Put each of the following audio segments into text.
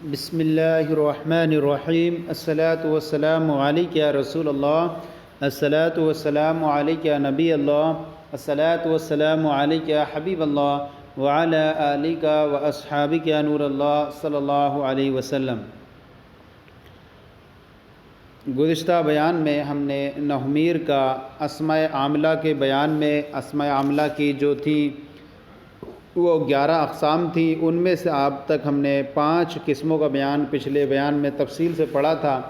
بسم اللہ الرحمن الرحیم الصلاۃ والسلام علیک یا رسول اللہ، الصلاۃ والسلام علیک یا نبی اللہ، الصلاۃ والسلام علیک یا حبیب اللہ وعلی آلک و اصحابک یا نور اللہ صلی اللہ علیہ وسلم۔ گزشتہ بیان میں ہم نے نحمیر کا اسماء عاملہ کے بیان میں اسماء عاملہ کی جو تھی وہ 11 اقسام تھیں، ان میں سے اب تک ہم نے 5 قسموں کا بیان پچھلے بیان میں تفصیل سے پڑھا تھا۔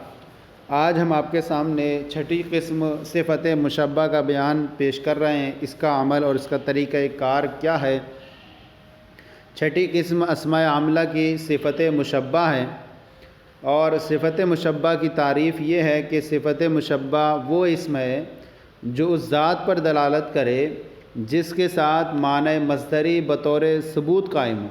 آج ہم آپ کے سامنے چھٹی قسم صفت مشبہ کا بیان پیش کر رہے ہیں، اس کا عمل اور اس کا طریقہ کار کیا ہے۔ چھٹی قسم اسماء عاملہ کی صفت مشبہ ہے، اور صفت مشبہ کی تعریف یہ ہے کہ صفت مشبہ وہ اسم ہے جو اس ذات پر دلالت کرے جس کے ساتھ معنی مصدری بطور ثبوت قائم ہو،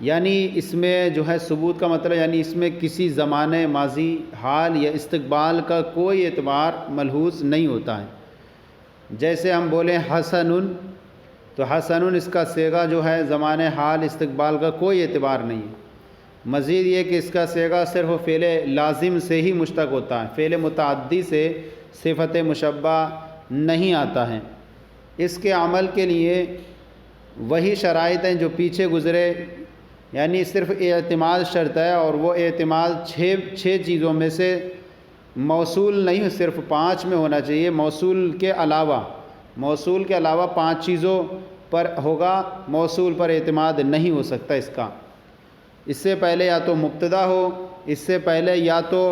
یعنی اس میں جو ہے ثبوت کا مطلب یعنی اس میں کسی زمانے ماضی، حال یا استقبال کا کوئی اعتبار ملحوظ نہیں ہوتا ہے۔ جیسے ہم بولیں حسن، تو حسن اس کا صیغہ جو ہے زمانے، حال، استقبال کا کوئی اعتبار نہیں ہے۔ مزید یہ کہ اس کا صیغہ صرف فعل لازم سے ہی مشتق ہوتا ہے، فعل متعدی سے صفت مشبہ نہیں آتا ہے۔ اس کے عمل کے لیے وہی شرائط ہیں جو پیچھے گزرے، یعنی صرف اعتماد شرط ہے، اور وہ اعتماد چھ چیزوں میں سے موصول نہیں، صرف 5 میں ہونا چاہیے۔ موصول کے علاوہ 5 چیزوں پر ہوگا، موصول پر اعتماد نہیں ہو سکتا اس کا۔ اس سے پہلے یا تو مبتدا ہو، اس سے پہلے یا تو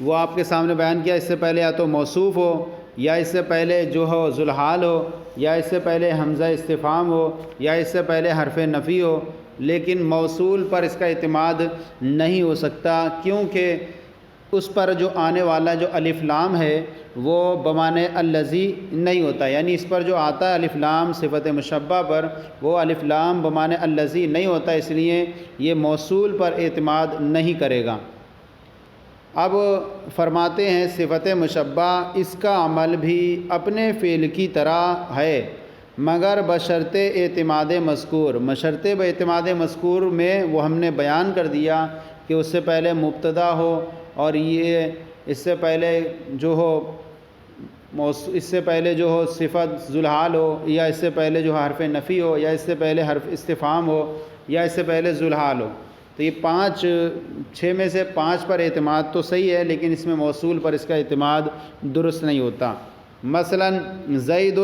وہ آپ کے سامنے بیان کیا، اس سے پہلے یا تو موصوف ہو، یا اس سے پہلے جو ہو ذوالحال ہو، یا اس سے پہلے حمزہ استفہام ہو، یا اس سے پہلے حرف نفی ہو، لیکن موصول پر اس کا اعتماد نہیں ہو سکتا، کیونکہ اس پر جو آنے والا جو الف لام ہے وہ بمعنی الذی نہیں ہوتا، یعنی اس پر جو آتا ہے الف لام صفت مشبہ پر، وہ الف لام بمعنی الذی نہیں ہوتا، اس لیے یہ موصول پر اعتماد نہیں کرے گا۔ اب فرماتے ہیں صفت مشبہ اس کا عمل بھی اپنے فعل کی طرح ہے، مگر بشرط اعتماد مذکور، بہ اعتماد مذکور میں وہ ہم نے بیان کر دیا کہ اس سے پہلے مبتدا ہو، اور یہ اس سے پہلے جو ہو صفت ذوالحال ہو، یا اس سے پہلے جو حرف نفی ہو، یا اس سے پہلے حرف استفہام ہو، یا اس سے پہلے ذوالحال ہو۔ تو یہ 6 میں سے 5 پر اعتماد تو صحیح ہے، لیکن اس میں موصول پر اس کا اعتماد درست نہیں ہوتا۔ مثلا زید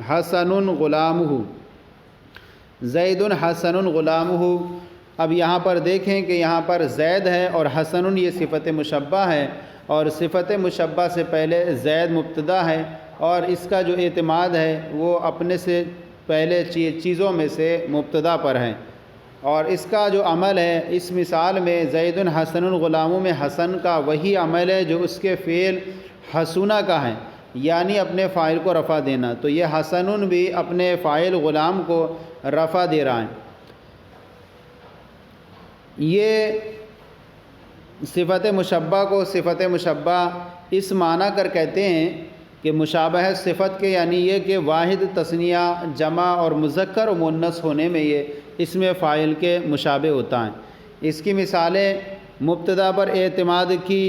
حسن غلامہ، زید حسن غلامہ۔ اب یہاں پر دیکھیں کہ یہاں پر زید ہے اور حسن یہ صفت مشبہ ہے، اور صفت مشبہ سے پہلے زید مبتدا ہے، اور اس کا جو اعتماد ہے وہ اپنے سے پہلے چیزوں میں سے مبتدا پر ہے، اور اس کا جو عمل ہے اس مثال میں زید حسن غلاموں میں حسن کا وہی عمل ہے جو اس کے فعل حسونہ کا ہے، یعنی اپنے فاعل کو رفع دینا۔ تو یہ حسن بھی اپنے فاعل غلام کو رفع دے رہا ہے۔ یہ صفت مشبہ کو صفت مشبہ اس معنی کر کہتے ہیں کہ مشابہ صفت کے، یعنی یہ کہ واحد، تثنیہ، جمع اور مذکر و مؤنث ہونے میں یہ اسم فاعل کے مشابہ ہوتا ہے۔ اس کی مثالیں مبتدا پر اعتماد کی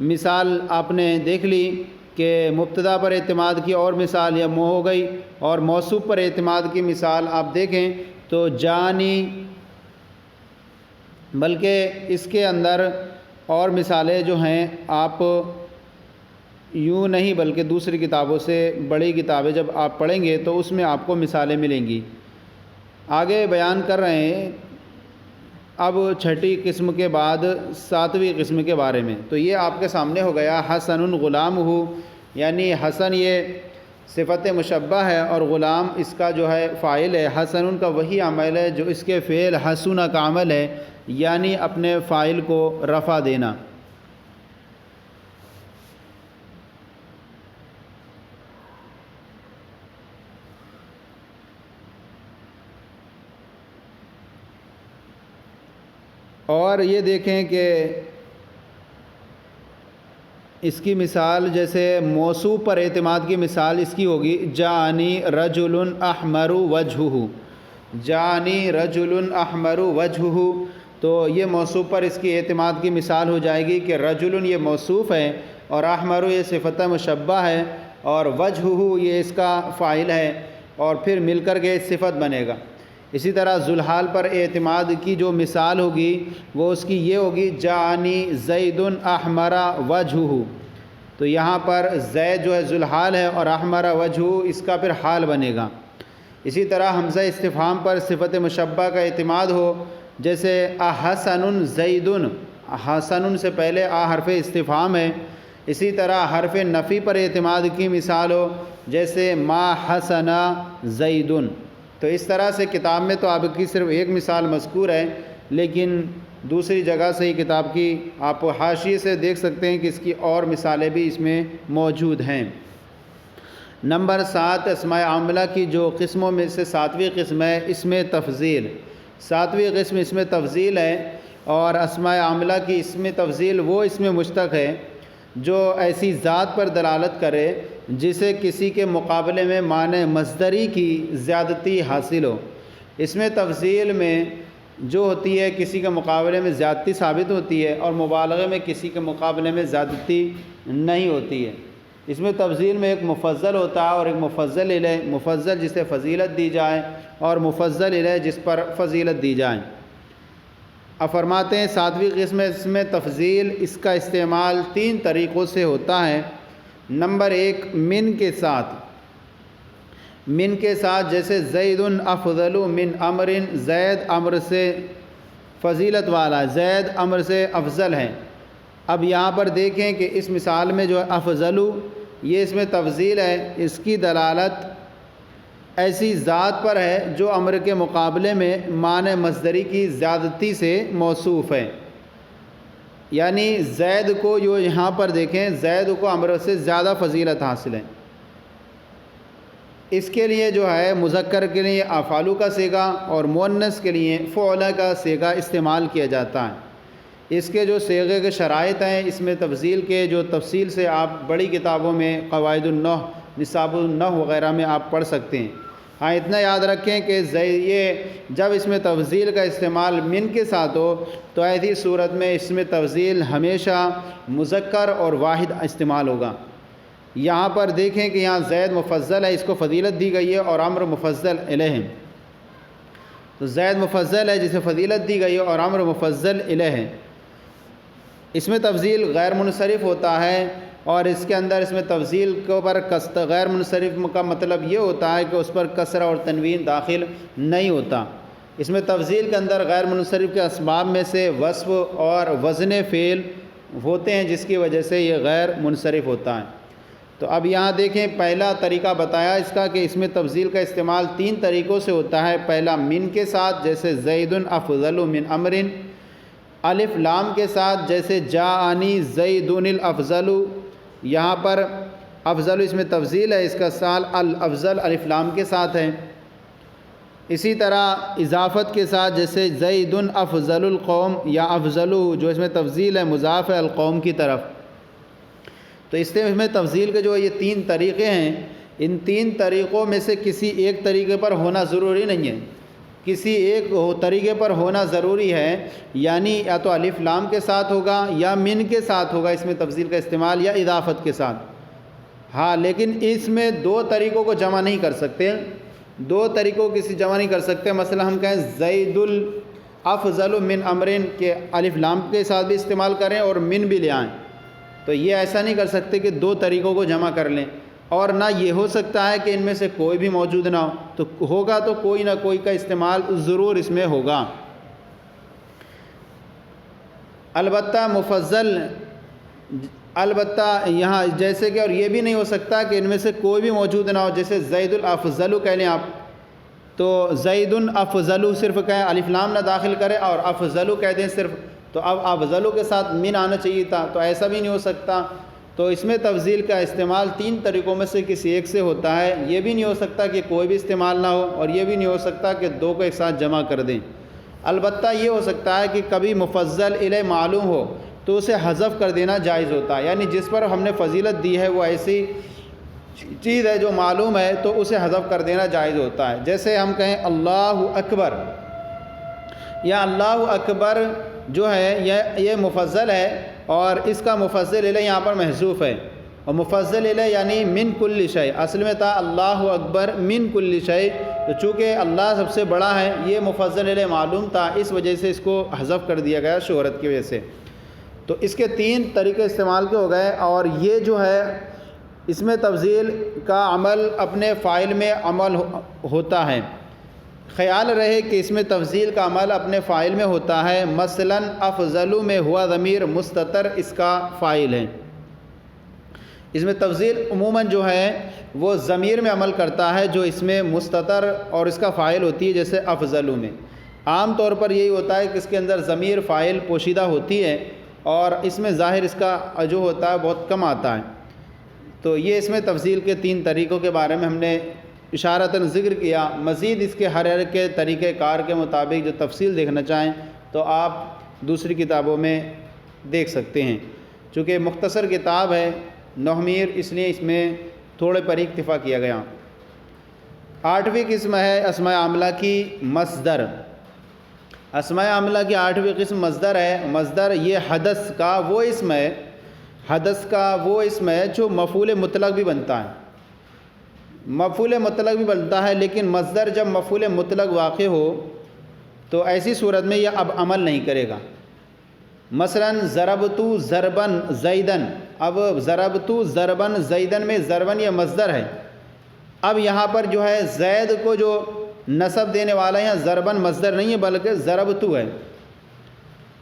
مثال آپ نے دیکھ لی کہ مبتدا پر اعتماد کی اور مثال یہ ہو گئی، اور موصوف پر اعتماد کی مثال آپ دیکھیں تو جانی، بلکہ اس کے اندر اور مثالیں جو ہیں آپ یوں نہیں بلکہ دوسری کتابوں سے، بڑی کتابیں جب آپ پڑھیں گے تو اس میں آپ کو مثالیں ملیں گی۔ آگے بیان کر رہے ہیں اب چھٹی قسم کے بعد 7ویں قسم کے بارے میں۔ تو یہ آپ کے سامنے ہو گیا حسن غلامہ، یعنی حسن یہ صفت مشبہ ہے اور غلام اس کا جو ہے فاعل ہے۔ حسن کا وہی عمل ہے جو اس کے فعل حسونہ کا عمل ہے، یعنی اپنے فاعل کو رفع دینا۔ اور یہ دیکھیں کہ اس کی مثال جیسے موصوف پر اعتماد کی مثال اس کی ہوگی جانی رجل احمر وجہہ، جانی رجل احمر وجہہ، تو یہ موصوف پر اس کی اعتماد کی مثال ہو جائے گی کہ رجل یہ موصوف ہے اور احمر یہ صفت مشبہ ہے اور وجہہ یہ اس کا فاعل ہے اور پھر مل کر کے صفت بنے گا۔ اسی طرح ذوالحال پر اعتماد کی جو مثال ہوگی وہ اس کی یہ ہوگی جاءنی زید احمر وجہہ، تو یہاں پر زید جو ہے ذوالحال ہے اور احمر وجہہ اس کا پھر حال بنے گا۔ اسی طرح حمزہ استفہام پر صفت مشبہ کا اعتماد ہو، جیسے احسن زید، حسن سے پہلے حرف استفہام ہے۔ اسی طرح حرف نفی پر اعتماد کی مثال ہو، جیسے ما حسن زید۔ تو اس طرح سے کتاب میں تو آپ کی صرف ایک مثال مذکور ہے، لیکن دوسری جگہ سے ہی کتاب کی آپ حاشیے سے دیکھ سکتے ہیں کہ اس کی اور مثالیں بھی اس میں موجود ہیں۔ نمبر 7، اسماء عاملہ کی جو قسموں میں سے 7ویں قسم ہے اسم تفضیل۔ 7ویں قسم اسم تفضیل ہے، اور اسماء عاملہ کی اسم تفضیل وہ اسم مشتق ہے جو ایسی ذات پر دلالت کرے جسے کسی کے مقابلے میں معنی مصدری کی زیادتی حاصل ہو۔ اسم تفضیل میں جو ہوتی ہے کسی کے مقابلے میں زیادتی ثابت ہوتی ہے، اور مبالغے میں کسی کے مقابلے میں زیادتی نہیں ہوتی ہے۔ اس میں تفضیل میں ایک مفضل ہوتا ہے اور ایک مفضل الیہ، مفضل جسے فضیلت دی جائے اور مفضل الیہ جس پر فضیلت دی جائے۔ اب فرماتے ہیں 7ویں قسم اسم تفضیل، اس کا استعمال 3 طریقوں سے ہوتا ہے۔ نمبر 1، من کے ساتھ۔ من کے ساتھ جیسے زید افضل من عمر، زید عمر سے فضیلت والا ہے، زید عمر سے افضل ہے۔ اب یہاں پر دیکھیں کہ اس مثال میں جو افضل یہ اس میں تفضیل ہے، اس کی دلالت ایسی ذات پر ہے جو عمر کے مقابلے میں معنی مصدری کی زیادتی سے موصوف ہے۔ یعنی زید کو جو یہاں پر دیکھیں، زید کو عمر سے زیادہ فضیلت حاصل ہے۔ اس کے لیے جو ہے مذکر کے لیے افعلو کا صیغہ اور مؤنث کے لیے فعلہ کا صیغہ استعمال کیا جاتا ہے۔ اس کے جو صیغے کے شرائط ہیں اس میں تفضیل کے جو تفصیل سے آپ بڑی کتابوں میں قواعد النحو، نصاب النحو وغیرہ میں آپ پڑھ سکتے ہیں۔ ہاں اتنا یاد رکھیں کہ یہ جب اس میں تفضیل کا استعمال من کے ساتھ ہو تو ایسی صورت میں اس میں تفضیل ہمیشہ مذکر اور واحد استعمال ہوگا۔ یہاں پر دیکھیں کہ یہاں زید مفضل ہے، اس کو فضیلت دی گئی ہے، اور عمر مفضل الیہ ہے۔ تو زید مفضل ہے جسے فضیلت دی گئی ہے، اور عمر مفضل الیہ ہے۔ اس میں تفضیل غیر منصرف ہوتا ہے، اور اس کے اندر اس میں تفضیل کے اوپر غیر منصرف کا مطلب یہ ہوتا ہے کہ اس پر کسرہ اور تنوین داخل نہیں ہوتا۔ اس میں تفضیل کے اندر غیر منصرف کے اسباب میں سے وصف اور وزن فعل ہوتے ہیں جس کی وجہ سے یہ غیر منصرف ہوتا ہے۔ تو اب یہاں دیکھیں پہلا طریقہ بتایا اس کا کہ اس میں تفضیل کا استعمال 3 طریقوں سے ہوتا ہے۔ پہلا من کے ساتھ جیسے زید افضل من عمر، الف لام کے ساتھ جیسے جاءنی زید الافضل، یہاں پر افضل اس میں تفضیل ہے، اس کا سال الافضل الف لام کے ساتھ ہے۔ اسی طرح اضافت کے ساتھ جیسے زید افضل القوم یا افضل جو اس میں تفضیل ہے مضاف ہے القوم کی طرف۔ تو اس میں تفضیل کے جو یہ 3 طریقے ہیں، ان 3 طریقوں میں سے کسی ایک طریقے پر ہونا ضروری نہیں ہے، کسی ایک طریقے پر ہونا ضروری ہے، یعنی یا تو الف لام کے ساتھ ہوگا یا من کے ساتھ ہوگا اس میں تفضیل کا استعمال، یا اضافت کے ساتھ۔ ہاں لیکن اس میں 2 طریقوں کو جمع نہیں کر سکتے، 2 طریقوں کو کسی جمع نہیں کر سکتے۔ مثلا ہم کہیں زید الافضل من عمرن کے الف لام کے ساتھ بھی استعمال کریں اور من بھی لے آئیں، تو یہ ایسا نہیں کر سکتے کہ 2 طریقوں کو جمع کر لیں۔ اور نہ یہ ہو سکتا ہے کہ ان میں سے کوئی بھی موجود نہ ہو، تو ہوگا تو کوئی نہ کوئی کا استعمال ضرور اس میں ہوگا۔ البتہ مفضل، البتہ یہاں جیسے کہ اور یہ بھی نہیں ہو سکتا کہ ان میں سے کوئی بھی موجود نہ ہو، جیسے زید الافضل کہہ لیں آپ، تو زید افضل صرف کہیں الف لام نہ داخل کرے اور افضل کہہ دیں صرف، تو اب افضل کے ساتھ من آنا چاہیے تھا، تو ایسا بھی نہیں ہو سکتا۔ تو اس میں تفضیل کا استعمال 3 طریقوں میں سے کسی ایک سے ہوتا ہے۔ یہ بھی نہیں ہو سکتا کہ کوئی بھی استعمال نہ ہو، اور یہ بھی نہیں ہو سکتا کہ 2 کو ایک ساتھ جمع کر دیں۔ البتہ یہ ہو سکتا ہے کہ کبھی مفضل الیہ معلوم ہو تو اسے حذف کر دینا جائز ہوتا ہے، یعنی جس پر ہم نے فضیلت دی ہے وہ ایسی چیز ہے جو معلوم ہے تو اسے حذف کر دینا جائز ہوتا ہے۔ جیسے ہم کہیں اللہ اکبر، یا اللہ اکبر جو ہے یہ مفضل ہے اور اس کا مفضل الیہ یہاں پر محذوف ہے، اور مفضل الیہ یعنی من کل شیء، اصل میں تھا اللہ اکبر من کل شیء، تو چونکہ اللہ سب سے بڑا ہے یہ مفضل الیہ معلوم تھا، اس وجہ سے اس کو حذف کر دیا گیا شہرت کی وجہ سے۔ تو اس کے 3 طریقے استعمال کے ہو گئے، اور یہ جو ہے اس میں تفضیل کا عمل اپنے فاعل میں عمل ہوتا ہے، خیال رہے کہ اس میں تفضیل کا عمل اپنے فاعل میں ہوتا ہے۔ مثلا افضل میں ہوا ضمیر مستتر اس کا فاعل ہے، اس میں تفضیل عموماً جو ہے وہ ضمیر میں عمل کرتا ہے جو اس میں مستتر اور اس کا فاعل ہوتی ہے، جیسے افضل میں عام طور پر یہی ہوتا ہے کہ اس کے اندر ضمیر فاعل پوشیدہ ہوتی ہے اور اس میں ظاہر اس کا جو ہوتا ہے بہت کم آتا ہے۔ تو یہ اس میں تفضیل کے 3 طریقوں کے بارے میں ہم نے اشارتاً ذکر کیا۔ مزید اس کے ہر کے طریقہ کار کے مطابق جو تفصیل دیکھنا چاہیں تو آپ دوسری کتابوں میں دیکھ سکتے ہیں۔ چونکہ مختصر کتاب ہے نحمیر، اس لیے اس میں تھوڑے پر اکتفا کیا گیا۔ 8ویں قسم ہے اسماء عاملہ کی مصدر۔ اسماء عاملہ کی 8ویں قسم مصدر ہے۔ مصدر یہ حدث کا وہ اسم ہے، حدث کا وہ اسم ہے جو مفعول مطلق بھی بنتا ہے، مفعول مطلق بھی بنتا ہے، لیکن مصدر جب مفعول مطلق واقع ہو تو ایسی صورت میں یہ اب عمل نہیں کرے گا۔ مثلا ضربت ضربن زیدن، اب ضربت ضربن زیدن میں ضربن یہ مصدر ہے، اب یہاں پر جو ہے زید کو جو نصب دینے والا ہے ضربن مصدر نہیں ہے بلکہ ضربتو ہے،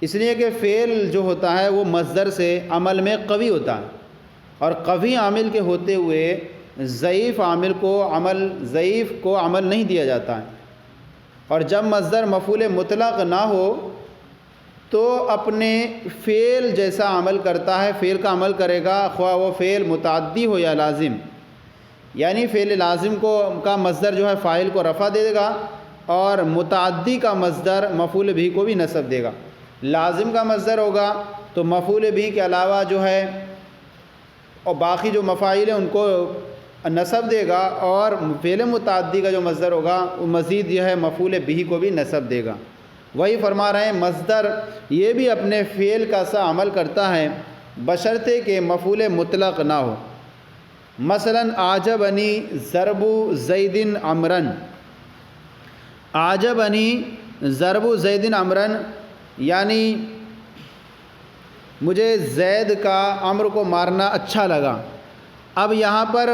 اس لیے کہ فعل جو ہوتا ہے وہ مصدر سے عمل میں قوی ہوتا ہے، اور قوی عامل کے ہوتے ہوئے ضعیف کو عمل نہیں دیا جاتا ہے۔ اور جب مصدر مفعول مطلق نہ ہو تو اپنے فعل جیسا عمل کرتا ہے، فعل کا عمل کرے گا، خواہ وہ فعل متعدی ہو یا لازم، یعنی فعل لازم کا مصدر جو ہے فاعل کو رفع دے گا اور متعدی کا مصدر مفعول بھی کو بھی نصب دے گا۔ لازم کا مصدر ہوگا تو مفعول بھی کے علاوہ جو ہے اور باقی جو مفاعل ہیں ان کو نصب دے گا، اور فعل متعدی کا جو مصدر ہوگا وہ مزید جو ہے مفعول بھی کو بھی نصب دے گا۔ وہی فرما رہے ہیں مصدر یہ بھی اپنے فعل کا سا عمل کرتا ہے بشرطے کہ مفعول مطلق نہ ہو۔ مثلا اعجبنی ضرب زید عمرن، اعجبنی ضرب زید عمرن یعنی مجھے زید کا عمرو کو مارنا اچھا لگا۔ اب یہاں پر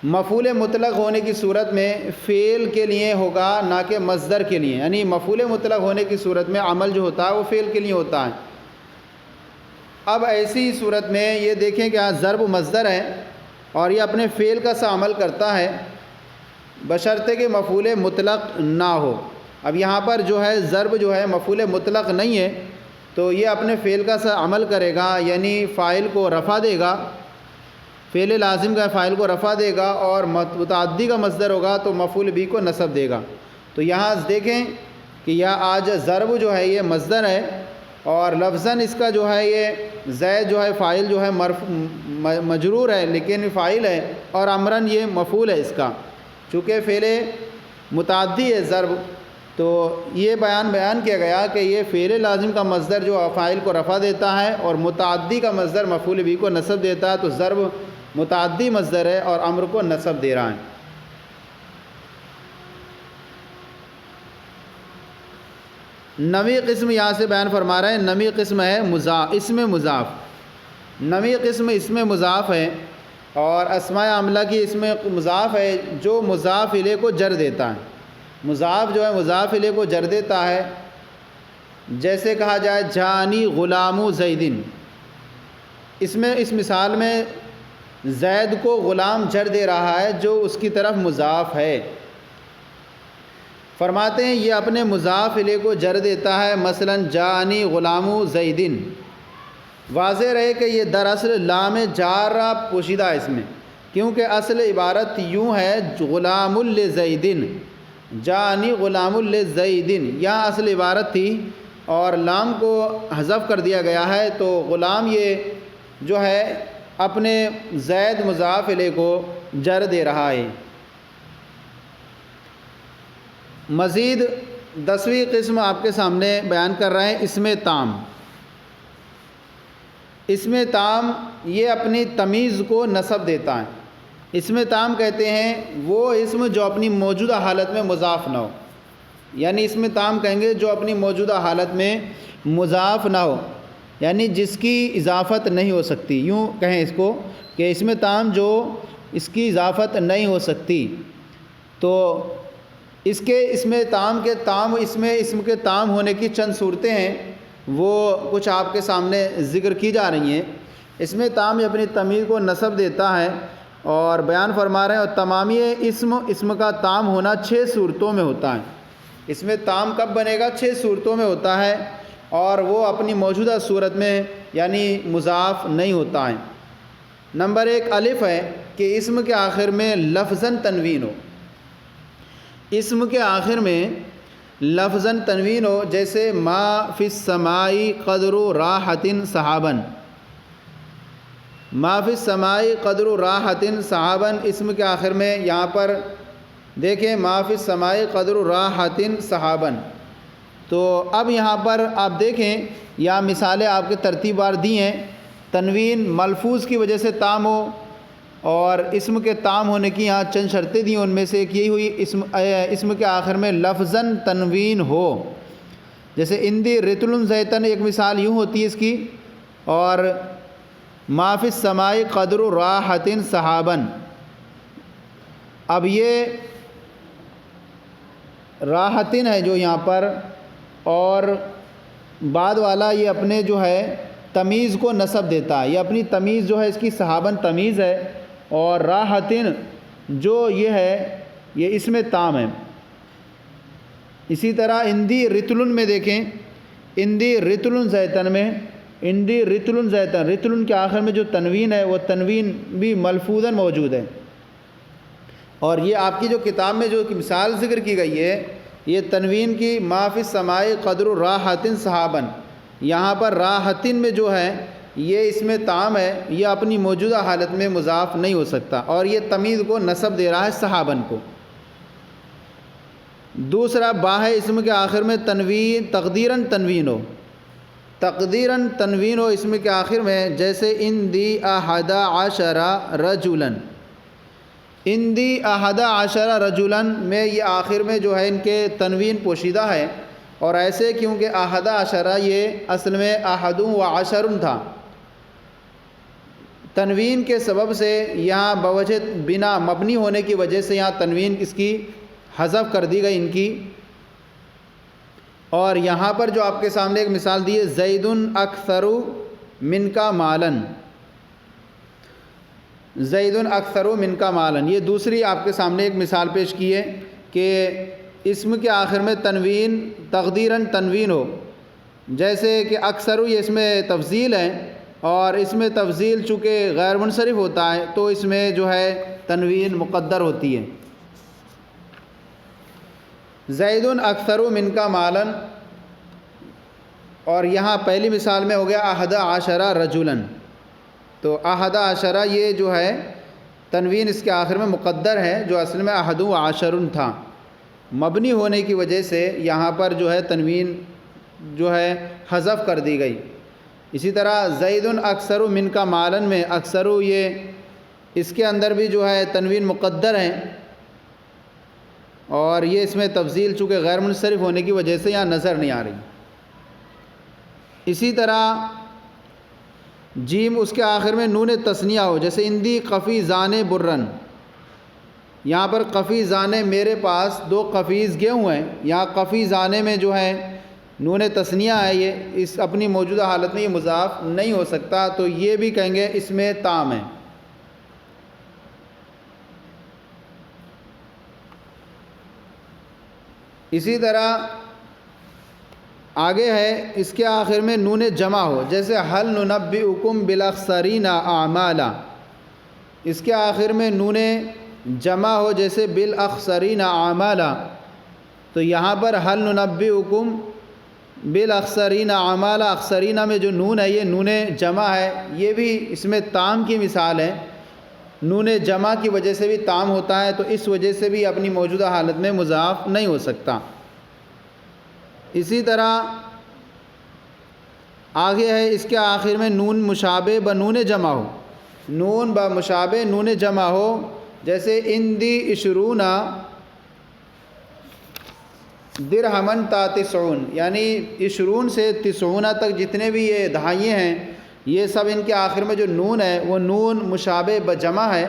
مفعول مطلق ہونے کی صورت میں فعل کے لیے ہوگا نہ کہ مصدر کے لیے، یعنی مفعول مطلق ہونے کی صورت میں عمل جو ہوتا ہے وہ فعل کے لیے ہوتا ہے۔ اب ایسی صورت میں یہ دیکھیں کہ یہاں ضرب مصدر ہے اور یہ اپنے فعل کا سا عمل کرتا ہے بشرطے کہ مفعول مطلق نہ ہو۔ اب یہاں پر جو ہے ضرب جو ہے مفعول مطلق نہیں ہے تو یہ اپنے فعل کا سا عمل کرے گا، یعنی فاعل کو رفع دے گا، فعل لازم کا فاعل کو رفع دے گا، اور متعدی کا مصدر ہوگا تو مفعول بھی کو نصب دے گا۔ تو یہاں دیکھیں کہ یہ آج ضرب جو ہے یہ مصدر ہے، اور لفظاً اس کا جو ہے یہ زید جو ہے فاعل جو ہے مجرور ہے لیکن فاعل ہے، اور امرن یہ مفعول ہے اس کا، چونکہ فعل متعدی ہے ضرب، تو یہ بیان کیا گیا کہ یہ فعل لازم کا مصدر جو فاعل کو رفع دیتا ہے اور متعدی کا مصدر مفعول بھی کو نصب دیتا ہے، تو ضرب متعدی مصدر ہے اور امر کو نصب دے رہا ہے۔ نویں قسم یہاں سے بیان فرما رہے ہیں، نویں قسم ہے اسم مضاف۔ نویں قسم اسم مضاف ہے، اور اسماء عاملہ کی اسم مضاف ہے جو مضاف الیہ کو جر دیتا ہے۔ مضاف جو ہے مضاف الیہ کو جر دیتا ہے، جیسے کہا جائے جانی غلام زیدن، اس مثال میں زید کو غلام جر دے رہا ہے جو اس کی طرف مضاف ہے۔ فرماتے ہیں یہ اپنے مضاف الیہ کو جر دیتا ہے، مثلا جانی غلام زیدن۔ واضح رہے کہ یہ دراصل لام جارہ پوشیدہ ہے اس میں، کیونکہ اصل عبارت یوں ہے غلام لزیدن، جانی غلام لزیدن، یہاں اصل عبارت تھی اور لام کو حذف کر دیا گیا ہے، تو غلام یہ جو ہے اپنے زید مضاف الیہ کو جر دے رہا ہے۔ مزید 10ویں قسم آپ کے سامنے بیان کر رہے ہیں اسم تام۔ اسم تام یہ اپنی تمیز کو نسب دیتا ہے۔ اسم تام کہتے ہیں وہ اسم جو اپنی موجودہ حالت میں مضاف نہ ہو، یعنی اسم تام کہیں گے جو اپنی موجودہ حالت میں مضاف نہ ہو، یعنی جس کی اضافت نہیں ہو سکتی، یوں کہیں اس کو کہ اسم تام جو اس کی اضافت نہیں ہو سکتی۔ تو اس کے اسم تام کے اسم کے تام ہونے کی چند صورتیں ہیں، وہ کچھ آپ کے سامنے ذکر کی جا رہی ہیں۔ اسم تام اپنی تمیز کو نسب دیتا ہے اور بیان فرما رہے ہیں، اور تمامی اسم کا تام ہونا 6 صورتوں میں ہوتا ہے۔ اسم تام کب بنے گا؟ 6 صورتوں میں ہوتا ہے، اور وہ اپنی موجودہ صورت میں یعنی مضاف نہیں ہوتا ہے۔ نمبر 1 الف ہے کہ اسم کے آخر میں لفظاً تنوین ہو۔ اسم کے آخر میں لفظاً تنوین ہو، جیسے ما فی السماء قدر راحۃ سحاباً۔ ما فی السماء قدر راحۃ سحاباً، اسم کے آخر میں یہاں پر دیکھیں ما فی السماء قدر راحۃ سحاباً۔ تو اب یہاں پر آپ دیکھیں، یہاں مثالیں آپ کے ترتیب وار دی ہیں۔ تنوین ملفوظ کی وجہ سے تام ہو، اور اسم کے تام ہونے کی یہاں چند شرطیں دی ہیں، ان میں سے ایک یہی ہوئی اسم کے آخر میں لفظاً تنوین ہو۔ جیسے اندی رتل زیتن ایک مثال یوں ہوتی ہے اس کی، اور ما فی السماء قدر راحۃ سحاباً۔ اب یہ راحتن ہے جو یہاں پر، اور بعد والا یہ اپنے جو ہے تمیز کو نسب دیتا ہے، یہ اپنی تمیز جو ہے اس کی صحاباً تمیز ہے، اور راحتن جو یہ ہے یہ اسم تام ہے۔ اسی طرح اندی رتلن میں دیکھیں، اندی رتل زیتن میں، اندی رتل زیتن، رتل کے آخر میں جو تنوین ہے وہ تنوین بھی ملفوظاً موجود ہے۔ اور یہ آپ کی جو کتاب میں جو مثال ذکر کی گئی ہے، یہ تنوین کی ما فی السماء قدر راحۃ سحاباً، یہاں پر راحتن میں جو ہے یہ اسم تام ہے، یہ اپنی موجودہ حالت میں مضاف نہیں ہو سکتا، اور یہ تمیز کو نسب دے رہا ہے صحاباً کو۔ دوسرا با ہے، اسم کے آخر میں تنوین تقدیراً تنوین ہو، تقدیراً تنوین ہو اسم کے آخر میں، جیسے اندی احد عشر رجلاً۔ اندی احد عشر رجلاً میں یہ آخر میں جو ہے ان کے تنوین پوشیدہ ہے، اور ایسے کیونکہ احد عشر یہ اصل میں احد و عشر تھا، تنوین کے سبب سے یہاں بوجہ بنا مبنی ہونے کی وجہ سے یہاں تنوین اس کی حذف کر دی گئی ان کی۔ اور یہاں پر جو آپ کے سامنے ایک مثال دی ہے، زید اکثر من کا مالن، زید اکثر من کا مالن، یہ دوسری آپ کے سامنے ایک مثال پیش کی ہے کہ اسم کے آخر میں تنوین تقدیراً تنوین ہو، جیسے کہ اکثر یہ اس میں تفضیل ہے، اور اس میں تفضیل چونکہ غیر منصرف ہوتا ہے تو اس میں جو ہے تنوین مقدر ہوتی ہے۔ زید اکثر من کا مالن، اور یہاں پہلی مثال میں ہو گیا احد عشر رجلاً، تو احد عشر یہ جو ہے تنوین اس کے آخر میں مقدر ہے، جو اصل میں احد و عشر تھا، مبنی ہونے کی وجہ سے یہاں پر جو ہے تنوین جو ہے حذف کر دی گئی۔ اسی طرح زید اکثر من کا مالن میں اکثر یہ اس کے اندر بھی جو ہے تنوین مقدر ہے، اور یہ اس میں تفضیل چونکہ غیر منصرف ہونے کی وجہ سے یہاں نظر نہیں آ رہی۔ اسی طرح جیم اس کے آخر میں نون تثنیہ ہو، جیسے اندی قفیزان برن، یہاں پر قفیزانے میرے پاس 2 قفیز گیہوں ہیں، یہاں قفیزانے میں جو ہے نون تثنیہ ہے، یہ اس اپنی موجودہ حالت میں یہ مضاف نہیں ہو سکتا، تو یہ بھی کہیں گے اس میں تام ہے۔ اسی طرح آگے ہے، اس کے آخر میں نون جمع ہو، جیسے حل ننبئکم بالاخسرین اعمالا، اس کے آخر میں نون جمع ہو جیسے بالاخسرین اعمالا، تو یہاں پر حل ننبئکم بالاخسرین اعمالا، اخسرینہ میں جو نون ہے یہ نون جمع ہے، یہ بھی اس میں تام کی مثال ہے، نون جمع کی وجہ سے بھی تام ہوتا ہے، تو اس وجہ سے بھی اپنی موجودہ حالت میں مضاف نہیں ہو سکتا۔ اسی طرح آگے ہے اس کے آخر میں نون مشابہ بنون جمع ہو، نون با مشابہ نون جمع ہو، جیسے اندی عشرون درہمن تا تسعون، یعنی عشرون سے تسعون تک جتنے بھی یہ دہائیے ہیں، یہ سب ان کے آخر میں جو نون ہے وہ نون مشابہ بجمع ہے،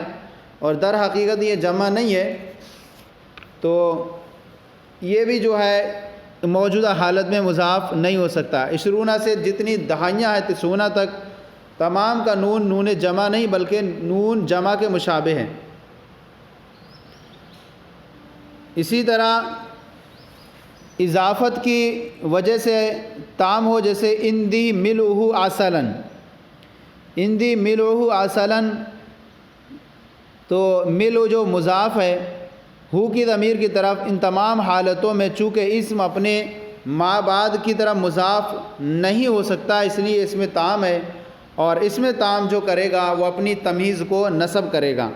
اور در حقیقت یہ جمع نہیں ہے، تو یہ بھی جو ہے موجودہ حالت میں مضاف نہیں ہو سکتا۔ عشرون سے جتنی دہائیاں ہیں تسعون تک، تمام کا نون نون جمع نہیں بلکہ نون جمع کے مشابہ ہیں۔ اسی طرح اضافت کی وجہ سے تام ہو، جیسے اندی ملؤہ عسلاً، اندی ملؤہ عسلاً، تو ملو جو مضاف ہے ہو کی ضمیر کی طرف، ان تمام حالتوں میں چونکہ اسم اپنے ما بعد کی طرف مضاف نہیں ہو سکتا، اس لیے اس میں تام ہے، اور اس میں تام جو کرے گا وہ اپنی تمیز کو نصب کرے گا۔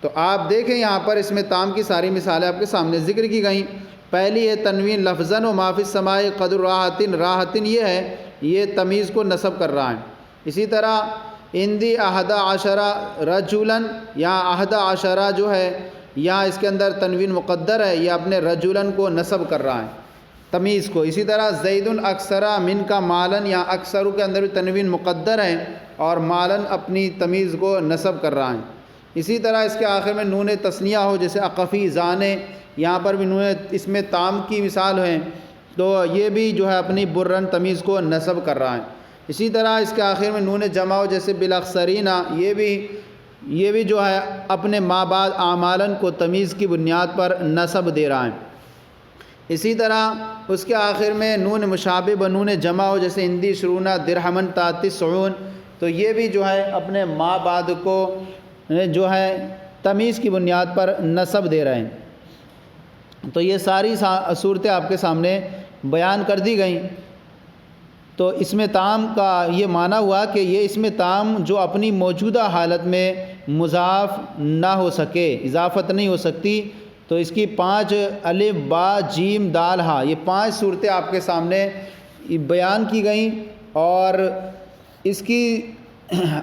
تو آپ دیکھیں یہاں پر اس میں تام کی ساری مثالیں آپ کے سامنے ذکر کی گئیں۔ پہلی ہے تنوین لفظاً و ما فی السماء قدر راحتن، راحتن یہ ہے، یہ تمیز کو نصب کر رہا ہے۔ اسی طرح اندی احدی عشرہ رجلاً، یہاں احدی عشرہ جو ہے یہاں اس کے اندر تنوین مقدر ہے، یہ اپنے رجلاً کو نصب کر رہا ہے تمیز کو۔ اسی طرح زید اکثرا من کا مالن، یہاں اکثر کے اندر بھی تنوین مقدر ہے اور مالن اپنی تمیز کو نصب کر رہا ہے۔ اسی طرح اس کے آخر میں نون تثنیہ ہو، جیسے اقفی زانے، یہاں پر بھی نون اس میں تام کی مثال ہیں، تو یہ بھی جو ہے اپنی برن تمیز کو نصب کر رہا ہے۔ اسی طرح اس کے آخر میں نون جمع ہو، جیسے بالاخسرین، یہ بھی جو ہے اپنے ما بعد اعمالن کو تمیز کی بنیاد پر نصب دے رہا ہے۔ اسی طرح اس کے آخر میں نون مشابہ بنون جمع ہو، جیسے اندی شرون درہمن تا تسعون، تو یہ بھی جو ہے اپنے ما بعد کو جو ہے تمیز کی بنیاد پر نصب دے رہے ہیں۔ تو یہ ساری صورتیں آپ کے سامنے بیان کر دی گئیں۔ تو اسم تام کا یہ معنی ہوا کہ یہ اسم تام جو اپنی موجودہ حالت میں مضاف نہ ہو سکے، اضافت نہیں ہو سکتی، تو اس کی 5 الف با جیم دال ہا، یہ 5 صورتیں آپ کے سامنے بیان کی گئیں، اور اس کی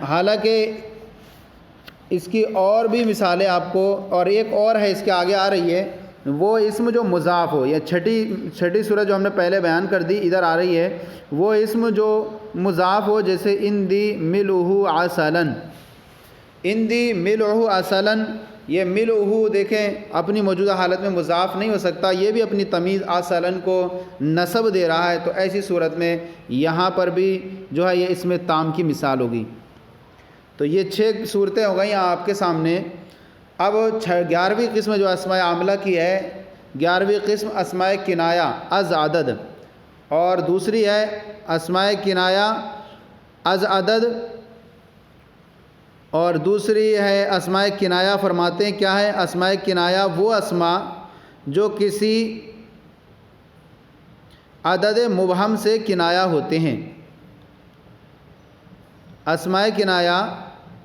حالانکہ اس کی اور بھی مثالیں آپ کو، اور ایک اور ہے اس کے آگے آ رہی ہے، وہ اسم جو مضاف ہو، یا چھٹی صورت جو ہم نے پہلے بیان کر دی ادھر آ رہی ہے، وہ اسم جو مضاف ہو، جیسے اندی ملؤہ عسلاً، اندی ملؤہ عسلاً، یہ ملؤہ دیکھیں اپنی موجودہ حالت میں مضاف نہیں ہو سکتا، یہ بھی اپنی تمیز عسلاً کو نصب دے رہا ہے، تو ایسی صورت میں یہاں پر بھی جو ہے یہ اسم تام کی مثال ہوگی۔ تو یہ 6 صورتیں ہو گئیں آپ کے سامنے۔ اب 11ویں قسم جو اسماء عاملہ کی ہے، 11ویں قسم اسماء کنایہ از عدد، اور دوسری ہے اسماء کنایہ از عدد، اور دوسری ہے اسماء کنایہ فرماتے ہیں کیا ہے؟ اسماء کنایہ وہ اسماء جو کسی عدد مبہم سے کنایہ ہوتے ہیں۔ اسماء کنایہ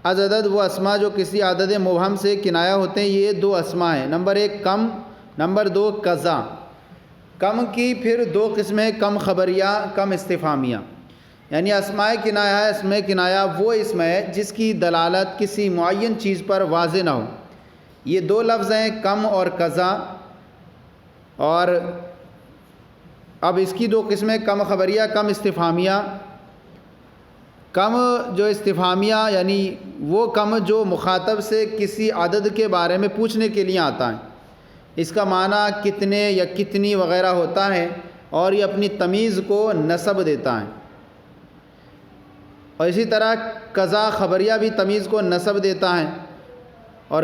از عدد وہ اسماء جو کسی عدد مبہم سے کنایہ ہوتے ہیں، یہ 2 اسماء ہیں، نمبر 1 کم، نمبر 2 قضا۔ کم کی پھر 2 قسمیں، کم خبریہ، کم استفہامیہ، یعنی اسماء کنایہ ہے، اسماء کنایہ وہ اسم ہے جس کی دلالت کسی معین چیز پر واضح نہ ہو۔ یہ 2 لفظ ہیں، کم اور قضا، اور اب اس کی 2 قسمیں، کم خبریہ، کم استفہامیہ۔ کم جو استفہامیہ یعنی وہ کم جو مخاطب سے کسی عدد کے بارے میں پوچھنے کے لیے آتا ہے، اس کا معنی کتنے یا کتنی وغیرہ ہوتا ہے، اور یہ اپنی تمیز کو نصب دیتا ہے۔ اور اسی طرح قضا خبریہ بھی تمیز کو نصب دیتا ہے، اور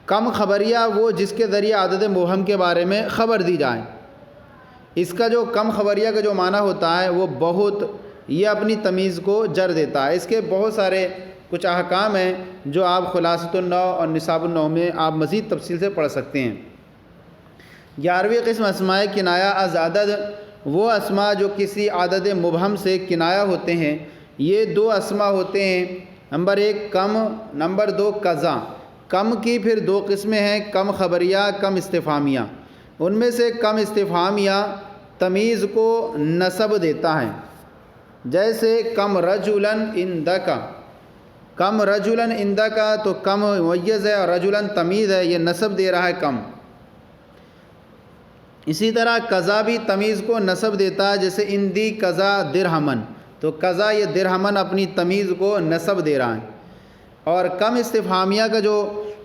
کم خبریہ وہ جس کے ذریعے عدد مبہم کے بارے میں خبر دی جائے۔ اس کا جو کم خبریہ کا جو معنی ہوتا ہے وہ بہت، یہ اپنی تمیز کو جر دیتا ہے۔ اس کے بہت سارے کچھ احکام ہیں جو آپ خلاصۃ النحو اور نصاب النحو میں آپ مزید تفصیل سے پڑھ سکتے ہیں۔ 11ویں قسم اسماء کنایہ از عدد وہ اسماء جو کسی عدد مبہم سے کنایہ ہوتے ہیں، یہ 2 اسماء ہوتے ہیں، نمبر 1 کم، نمبر 2 قضا۔ کم کی پھر 2 قسمیں ہیں، کم خبریہ، کم استفہامیہ۔ ان میں سے کم استفہامیہ تمیز کو نسب دیتا ہے، جیسے کم رجلاً عندک، کم رجلاً عندک تو کم میز ہے اور رجلاً تمیز ہے، یہ نسب دے رہا ہے کم۔ اسی طرح قضا بھی تمیز کو نسب دیتا ہے، جیسے اندی قضا درہمن، تو قضا یہ درہمن اپنی تمیز کو نسب دے رہا ہے۔ اور کم استفہامیہ کا جو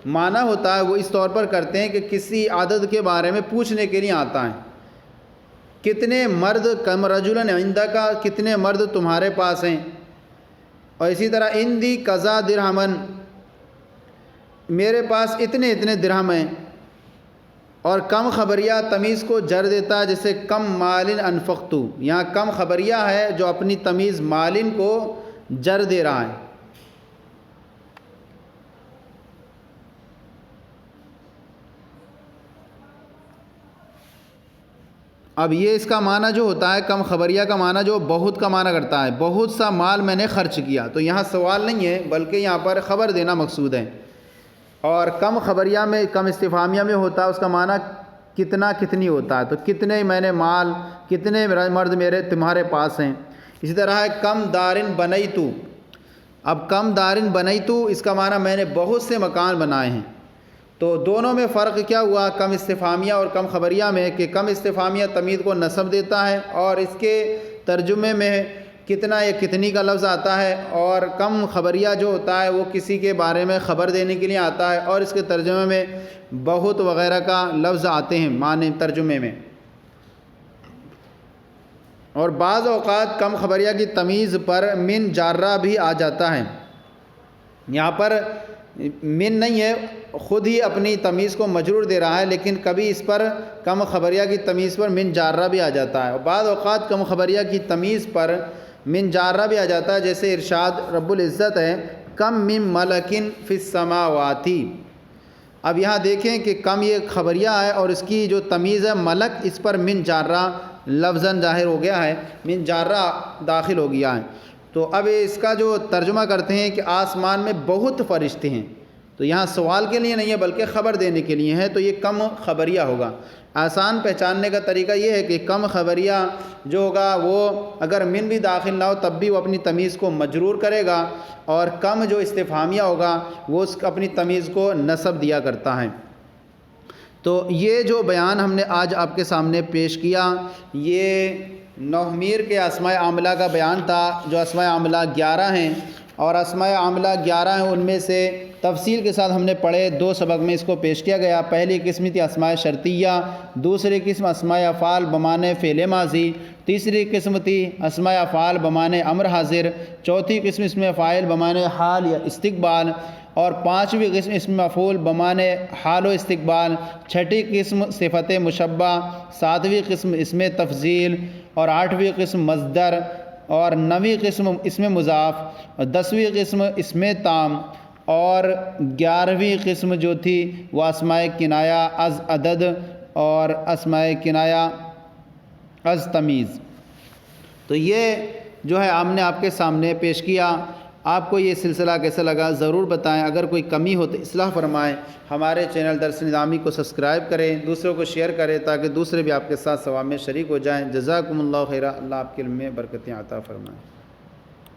معنی ہوتا ہے وہ اس طور پر کرتے ہیں کہ کسی عدد کے بارے میں پوچھنے کے لیے آتا ہے، کتنے مرد، کم رجلاً عندک، کتنے مرد تمہارے پاس ہیں، اور اسی طرح اندی قضا درہمن، میرے پاس اتنے اتنے درہم ہیں۔ اور کم خبریہ تمیز کو جر دیتا ہے، جیسے کم مالن انفقتو، یہاں کم خبریہ ہے جو اپنی تمیز مالن کو جر دے رہا ہے۔ اب یہ اس کا معنی جو ہوتا ہے، کم خبریہ کا معنی جو بہت کا معنی کرتا ہے، بہت سا مال میں نے خرچ کیا، تو یہاں سوال نہیں ہے بلکہ یہاں پر خبر دینا مقصود ہے۔ اور کم خبریہ میں، کم استفہامیہ میں ہوتا ہے، اس کا معنی کتنا کتنی ہوتا ہے، تو کتنے میں نے مال، کتنے مرد میرے تمہارے پاس ہیں۔ اسی طرح ہے کم دارن بنیتو، اب کم دارن بنیتو اس کا معنی میں نے بہت سے مکان بنائے ہیں۔ تو دونوں میں فرق کیا ہوا کم استفہامیہ اور کم خبریہ میں، کہ کم استفہامیہ تمیز کو نسب دیتا ہے اور اس کے ترجمے میں کتنا یا کتنی کا لفظ آتا ہے، اور کم خبریہ جو ہوتا ہے وہ کسی کے بارے میں خبر دینے کے لیے آتا ہے اور اس کے ترجمے میں بہت وغیرہ کا لفظ آتے ہیں معنی ترجمے میں۔ اور بعض اوقات کم خبریہ کی تمیز پر من جارہ بھی آ جاتا ہے، یہاں پر من نہیں ہے، خود ہی اپنی تمیز کو مجرور دے رہا ہے، لیکن کبھی اس پر کم خبریہ کی تمیز پر من جارہ بھی آ جاتا ہے، اور بعض اوقات کم خبریہ کی تمیز پر من جارہ بھی آ جاتا ہے، جیسے ارشاد رب العزت ہے کم من ملکن فی السماوات۔ اب یہاں دیکھیں کہ کم یہ خبریہ ہے اور اس کی جو تمیز ہے ملک، اس پر من جارہ لفظاً ظاہر ہو گیا ہے، من جارہ داخل ہو گیا ہے۔ تو اب اس کا جو ترجمہ کرتے ہیں کہ آسمان میں بہت فرشتے ہیں، تو یہاں سوال کے لیے نہیں ہے بلکہ خبر دینے کے لیے ہے، تو یہ کم خبریہ ہوگا۔ آسان پہچاننے کا طریقہ یہ ہے کہ کم خبریہ جو ہوگا وہ اگر من بھی داخل نہ ہو تب بھی وہ اپنی تمیز کو مجرور کرے گا، اور کم جو استفہامیہ ہوگا وہ اپنی تمیز کو نسب دیا کرتا ہے۔ تو یہ جو بیان ہم نے آج آپ کے سامنے پیش کیا، یہ نوحمیر کے اسماء عاملہ کا بیان تھا، جو اسماء عاملہ 11 ہیں، اور اسماء عاملہ 11 ہیں، ان میں سے تفصیل کے ساتھ ہم نے پڑھے، 2 سبق میں اس کو پیش کیا گیا۔ پہلی قسم تھی اسماء شرطیہ، دوسری قسم اسماء افعال بمعنی فعل ماضی، تیسری قسم تھی اسماء افعال بمعنی امر حاضر، چوتھی قسم اسم فاعل بمعنی حال یا استقبال، اور پانچویں قسم اسم مفعول بمعنی حال و استقبال، چھٹی قسم صفت مشبہ، ساتویں قسم اسم تفضیل، اور آٹھویں قسم مصدر، اور نویں قسم اسم مضاف، اور 10ویں قسم اسم تام، اور 11ویں قسم جو تھی وہ اسماء کنایہ از عدد اور اسماء کنایہ از تمیز۔ تو یہ جو ہے ہم نے آپ کے سامنے پیش کیا۔ آپ کو یہ سلسلہ کیسا لگا ضرور بتائیں، اگر کوئی کمی ہو تو اصلاح فرمائیں۔ ہمارے چینل درس نظامی کو سبسکرائب کریں، دوسروں کو شیئر کریں تاکہ دوسرے بھی آپ کے ساتھ ثواب میں شریک ہو جائیں۔ جزاکم اللہ خیرہ، اللہ آپ کے علم میں برکتیں عطا فرمائیں۔